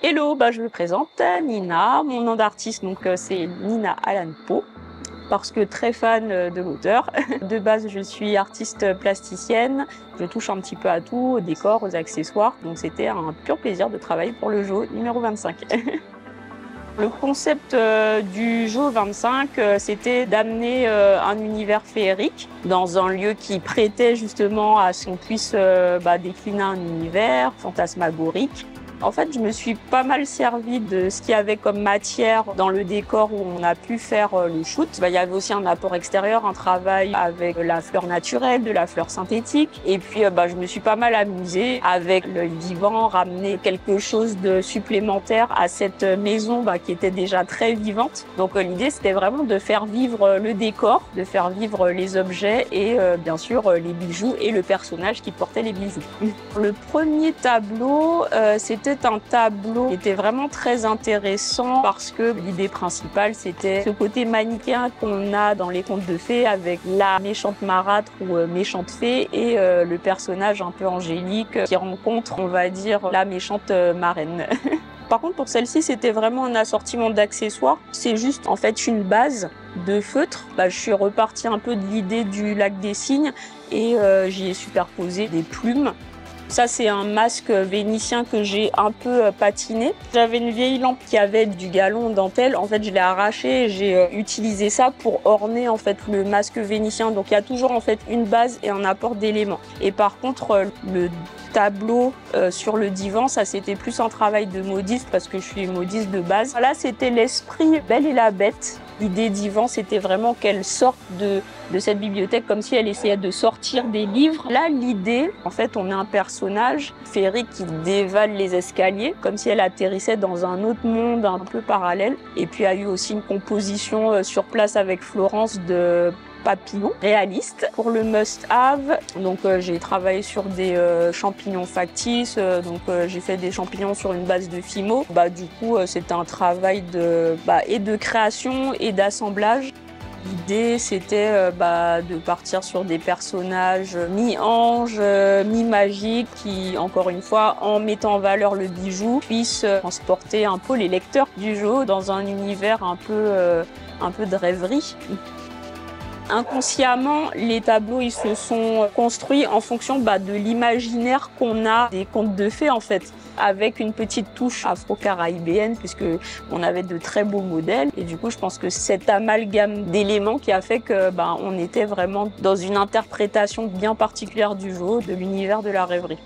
Hello, je me présente, Nina. Mon nom d'artiste, c'est Nina Alan Poe, parce que très fan de l'auteur. De base, je suis artiste plasticienne. Je touche un petit peu à tout, aux décors, aux accessoires. Donc c'était un pur plaisir de travailler pour le JO numéro 25. Le concept du JO 25, c'était d'amener un univers féerique dans un lieu qui prêtait justement à ce qu'on puisse décliner un univers fantasmagorique. En fait, je me suis pas mal servi de ce qu'il y avait comme matière dans le décor où on a pu faire le shoot. Il y avait aussi un apport extérieur, un travail avec la fleur naturelle, de la fleur synthétique. Et puis, je me suis pas mal amusée avec le vivant, ramener quelque chose de supplémentaire à cette maison qui était déjà très vivante. Donc, l'idée, c'était vraiment de faire vivre le décor, de faire vivre les objets et bien sûr les bijoux et le personnage qui portait les bijoux. Le premier tableau, c'était un tableau qui était vraiment très intéressant parce que l'idée principale, c'était ce côté manichéen qu'on a dans les contes de fées avec la méchante marâtre ou méchante fée et le personnage un peu angélique qui rencontre, on va dire, la méchante marraine. Par contre, pour celle-ci, c'était vraiment un assortiment d'accessoires. C'est juste en fait une base de feutre. Je suis repartie un peu de l'idée du lac des cygnes et j'y ai superposé des plumes. Ça, c'est un masque vénitien que j'ai un peu patiné. J'avais une vieille lampe qui avait du galon en dentelle. En fait, je l'ai arraché et j'ai utilisé ça pour orner en fait le masque vénitien. Donc, il y a toujours en fait une base et un apport d'éléments. Et par contre, le tableau sur le divan, ça c'était plus un travail de modiste parce que je suis modiste de base. Là, c'était l'esprit Belle et la Bête. L'idée d'Yvan, c'était vraiment qu'elle sorte de cette bibliothèque comme si elle essayait de sortir des livres. Là, l'idée, en fait, on a un personnage féerique qui dévale les escaliers, comme si elle atterrissait dans un autre monde un peu parallèle. Et puis, il y a eu aussi une composition sur place avec Florence de papillons réalistes. Pour le must-have, j'ai travaillé sur des champignons factices, j'ai fait des champignons sur une base de fimo. Du coup, c'était un travail et de création et d'assemblage. L'idée, c'était de partir sur des personnages mi-anges, mi-magiques qui, encore une fois, en mettant en valeur le bijou, puissent transporter un peu les lecteurs du jeu dans un univers un peu de rêverie. Inconsciemment, les tableaux ils se sont construits en fonction de l'imaginaire qu'on a des contes de fées en fait, avec une petite touche afro-caribéenne puisque on avait de très beaux modèles et du coup je pense que cet amalgame d'éléments qui a fait que on était vraiment dans une interprétation bien particulière du jeu, de l'univers de la rêverie.